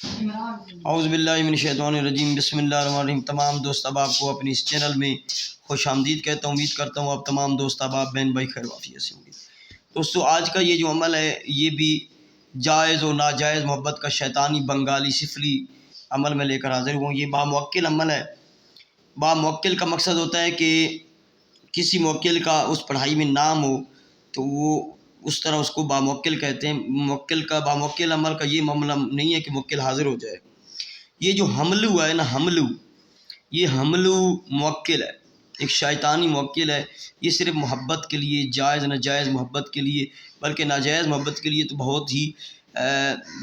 اعوذ باللہ من الشیطان الرجیم، بسم اللہ الرحمن الرحیم۔ تمام دوست احباب کو اپنی اس چینل میں خوش آمدید کہتا ہوں۔ امید کرتا ہوں آپ تمام دوست احباب بہن بھائی خیر وافیت سے ہوں گے۔ دوستو، آج کا یہ جو عمل ہے یہ بھی جائز و ناجائز محبت کا شیطانی بنگالی سفلی عمل میں لے کر حاضر ہوں۔ یہ باموکل عمل ہے۔ باموکل کا مقصد ہوتا ہے کہ کسی موکل کا اس پڑھائی میں نام ہو تو وہ اس طرح اس کو باموکل کہتے ہیں۔ باموکل عمل کا یہ معاملہ نہیں ہے کہ موکل حاضر ہو جائے۔ یہ جو حملو ہے نا، یہ حملو موکل ہے، ایک شیطانی موکل ہے۔ یہ صرف محبت کے لیے، جائز ناجائز محبت کے لیے، بلکہ ناجائز محبت کے لیے تو بہت ہی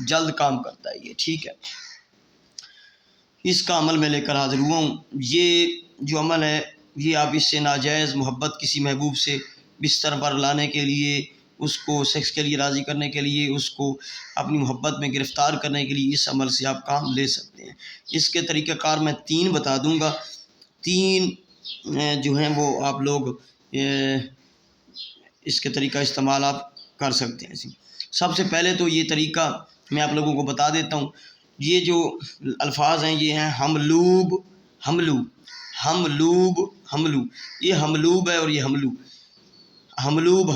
جلد کام کرتا ہے یہ، ٹھیک ہے۔ اس کا عمل میں لے کر حاضر ہوا ہوں۔ یہ جو عمل ہے یہ آپ اس سے ناجائز محبت کسی محبوب سے بستر پر لانے کے لیے، اس کو سیکس کے لیے راضی کرنے کے لیے، اس کو اپنی محبت میں گرفتار کرنے کے لیے اس عمل سے آپ کام لے سکتے ہیں۔ اس کے طریقہ کار میں 3 بتا دوں گا۔ 3 جو ہیں وہ آپ لوگ اس کے طریقہ استعمال آپ کر سکتے ہیں۔ سب سے پہلے تو یہ طریقہ میں آپ لوگوں کو بتا دیتا ہوں۔ یہ جو الفاظ ہیں یہ ہیں حملوب، حملو، یہ حملوب ہے اور یہ حملوب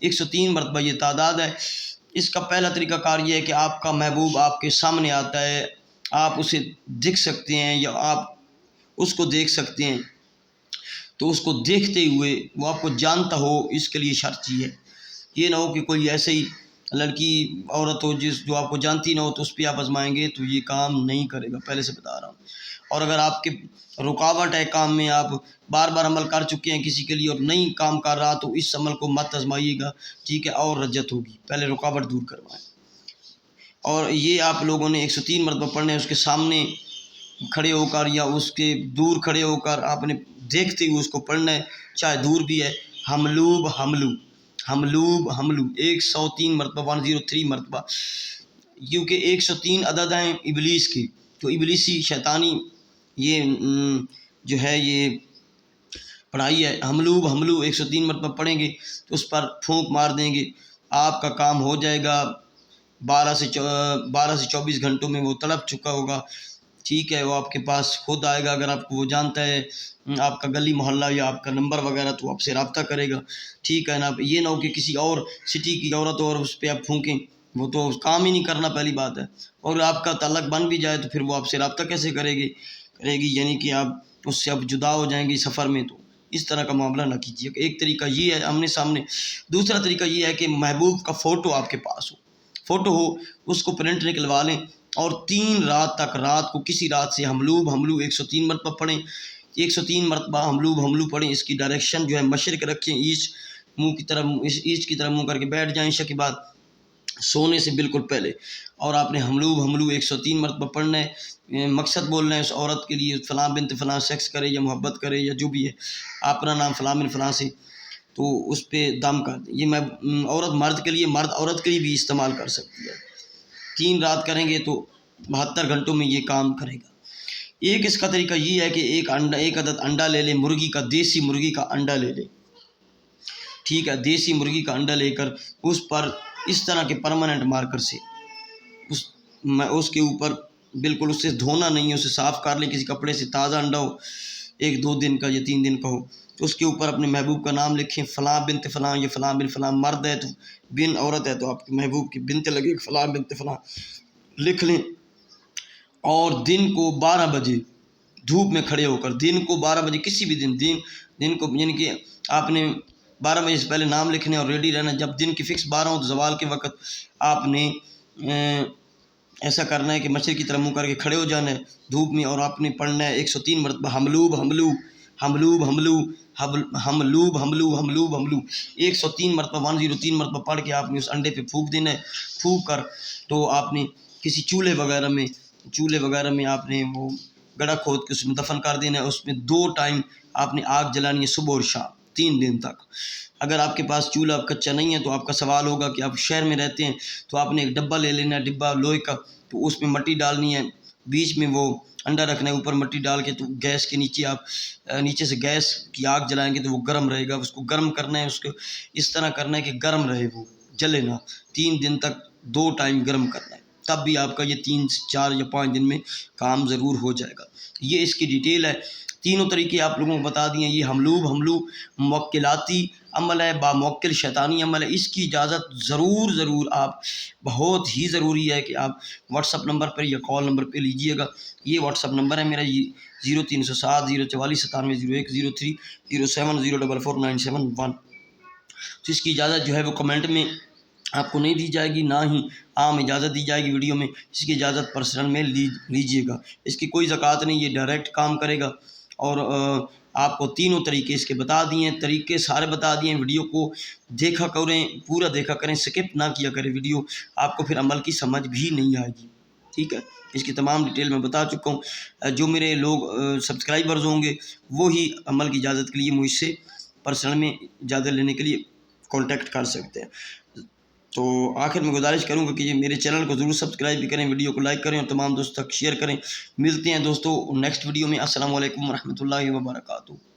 103 مرتبہ یہ تعداد ہے۔ اس کا پہلا طریقہ کار یہ ہے کہ آپ کا محبوب آپ کے سامنے آتا ہے، آپ اسے دیکھ سکتے ہیں یا آپ اس کو دیکھ سکتے ہیں، تو اس کو دیکھتے ہوئے وہ آپ کو جانتا ہو، اس کے لیے شرط یہ ہے۔ یہ نہ ہو کہ کوئی ایسے ہی لڑکی عورت ہو جو آپ کو جانتی نہ ہو تو اس پہ آپ آزمائیں گے تو یہ کام نہیں کرے گا، پہلے سے بتا رہا ہوں۔ اور اگر آپ کے رکاوٹ ہے کام میں، آپ بار بار عمل کر چکے ہیں کسی کے لیے اور نہیں کام کر رہا، تو اس عمل کو مت آزمائیے گا، ٹھیک ہے، اور رجت ہوگی۔ پہلے رکاوٹ دور کروائیں۔ اور یہ آپ لوگوں نے 103 مرتبہ پڑھنا ہے، اس کے سامنے کھڑے ہو کر یا اس کے دور کھڑے ہو کر آپ نے دیکھتے ہوئے اس کو پڑھنا ہے، چاہے دور بھی ہے۔ حملوب 103 مرتبہ، 103 مرتبہ، کیونکہ 103 عدد ہیں ابلیس کے، تو ابلیسی شیطانی یہ جو ہے یہ پڑھائی ہے۔ حملوب 103 مرتبہ پڑھیں گے تو اس پر پھونک مار دیں گے، آپ کا کام ہو جائے گا۔ 12 سے 24 گھنٹوں میں وہ تڑپ چکا ہوگا، ٹھیک ہے۔ وہ آپ کے پاس خود آئے گا، اگر آپ کو وہ جانتا ہے آپ کا گلی محلہ یا آپ کا نمبر وغیرہ تو آپ سے رابطہ کرے گا، ٹھیک ہے نا۔ یہ نہ ہو کہ کسی اور سٹی کی عورت اور اس پہ آپ پھونکیں، وہ تو کام ہی نہیں کرنا، پہلی بات ہے۔ اور آپ کا تعلق بن بھی جائے تو پھر وہ آپ سے رابطہ کیسے کرے گی، یعنی کہ آپ اس سے اب جدا ہو جائیں گے سفر میں، تو اس طرح کا معاملہ نہ کیجیے۔ ایک طریقہ یہ ہے آمنے سامنے۔ دوسرا طریقہ یہ ہے کہ محبوب کا فوٹو آپ کے پاس ہو، اس کو پرنٹ نکلوا لیں اور 3 رات تک، رات کو کسی رات سے حملوب 103 مرتبہ پڑھیں۔ 103 مرتبہ حملو پڑھیں۔ اس کی ڈائریکشن جو ہے مشرق رکھیں، ایسٹ کی طرف منہ کر کے بیٹھ جائیں عشاء کے بعد سونے سے بالکل پہلے، اور آپ نے حملو 103 مرتبہ پڑھنا ہے۔ مقصد بولنا ہے اس عورت کے لیے، فلاں بنت فلاں سیکس کرے یا محبت کرے یا جو بھی ہے، اپنا نام فلاں بن فلاں سے، تو اس پہ دم کر دیں۔ یہ میں عورت مرد کے لیے، مرد عورت کے لیے بھی استعمال کر سکتی ہے۔ 3 رات کریں گے تو 72 گھنٹوں میں یہ کام کرے گا۔ ایک اس کا طریقہ یہ ہے کہ ایک عدد انڈا لے لیں، مرغی کا، دیسی مرغی کا انڈا لے لیں، ٹھیک ہے۔ دیسی مرغی کا انڈا لے کر اس پر اس طرح کے پرماننٹ مارکر سے اس کے اوپر بالکل، اسے دھونا نہیں ہے، اسے صاف کر لیں کسی کپڑے سے، تازہ انڈا ہو، 1-2 دن کا یا 3 دن کا ہو، تو اس کے اوپر اپنے محبوب کا نام لکھیں، فلاں بنت فلاں یا فلاں بن فلاں۔ مرد ہے تو بن، عورت ہے تو آپ کے محبوب کی بنت لگے، فلاں بنت فلاں لکھ لیں۔ اور دن کو 12 بجے دھوپ میں کھڑے ہو کر، دن کو 12 بجے، کسی بھی دن کو، یعنی کہ آپ نے 12 بجے سے پہلے نام لکھنے اور ریڈی رہنا۔ جب دن کی فکس 12 ہو تو زوال کے وقت آپ نے ایسا کرنا ہے کہ مشرق کی طرف منہ کر کے کھڑے ہو جانا ہے دھوپ میں، اور آپ نے پڑھنا ہے 103 مرتبہ حملوب 103 مرتبہ، 103 مرتبہ پڑھ کے آپ نے اس انڈے پہ پھونک دینا ہے۔ پھونک کر تو آپ نے کسی چولہے وغیرہ میں آپ نے وہ گڑھا کھود کے اس میں دفن کر دینا ہے۔ اس میں 2 ٹائم آپ نے آگ جلانی ہے، صبح اور شام، 3 دن تک۔ اگر آپ کے پاس چولہا کچا نہیں ہے تو آپ کا سوال ہوگا کہ آپ شہر میں رہتے ہیں تو آپ نے ایک ڈبہ لے لینا ہے، ڈبہ لوہے کا، تو اس میں مٹی ڈالنی ہے، بیچ میں وہ انڈا رکھنا ہے، اوپر مٹی ڈال کے، تو گیس کے نیچے آپ نیچے سے گیس کی آگ جلائیں گے تو وہ گرم رہے گا۔ اس کو گرم کرنا ہے، اس کو اس طرح کرنا ہے کہ گرم رہے، وہ جلے نہ، 3 دن تک 2 ٹائم گرم کرنا ہے۔ تب بھی آپ کا یہ 3 4 یا 5 دن میں کام ضرور ہو جائے گا۔ یہ اس کی ڈیٹیل ہے۔ تینوں طریقے آپ لوگوں کو بتا دیے۔ یہ حملو موکلاتی عمل ہے، باموکل شیطانی عمل ہے۔ اس کی اجازت ضرور آپ، بہت ہی ضروری ہے کہ آپ واٹس اپ نمبر پر یا کال نمبر پہ لیجئے گا۔ یہ واٹس اپ نمبر ہے میرا، 0307 044 97 01 03 07 044 971۔ تو اس کی اجازت جو ہے وہ کمنٹ میں آپ کو نہیں دی جائے گی، نہ ہی عام اجازت دی جائے گی ویڈیو میں۔ اس کی اجازت پرسنل میں لیجئے گا۔ اس کی کوئی زکوٰۃ نہیں، یہ ڈائریکٹ کام کرے گا۔ اور آپ کو تینوں طریقے اس کے بتا دیے ہیں، طریقے سارے بتا دیے ہیں۔ ویڈیو کو دیکھا کریں، پورا دیکھا کریں، سکپ نہ کیا کریں ویڈیو، آپ کو پھر عمل کی سمجھ بھی نہیں آئے گی، ٹھیک ہے۔ اس کی تمام ڈیٹیل میں بتا چکا ہوں۔ جو میرے لوگ سبسکرائبرز ہوں گے وہی عمل کی اجازت کے لیے مجھ سے پرسنل میں اجازت لینے کے لیے کانٹیکٹ کر سکتے ہیں۔ تو آخر میں گزارش کروں گا کہ یہ میرے چینل کو ضرور سبسکرائب بھی کریں، ویڈیو کو لائک کریں اور تمام دوستوں تک شیئر کریں۔ ملتے ہیں دوستوں نیکسٹ ویڈیو میں۔ السلام علیکم ورحمۃ اللہ وبرکاتہ۔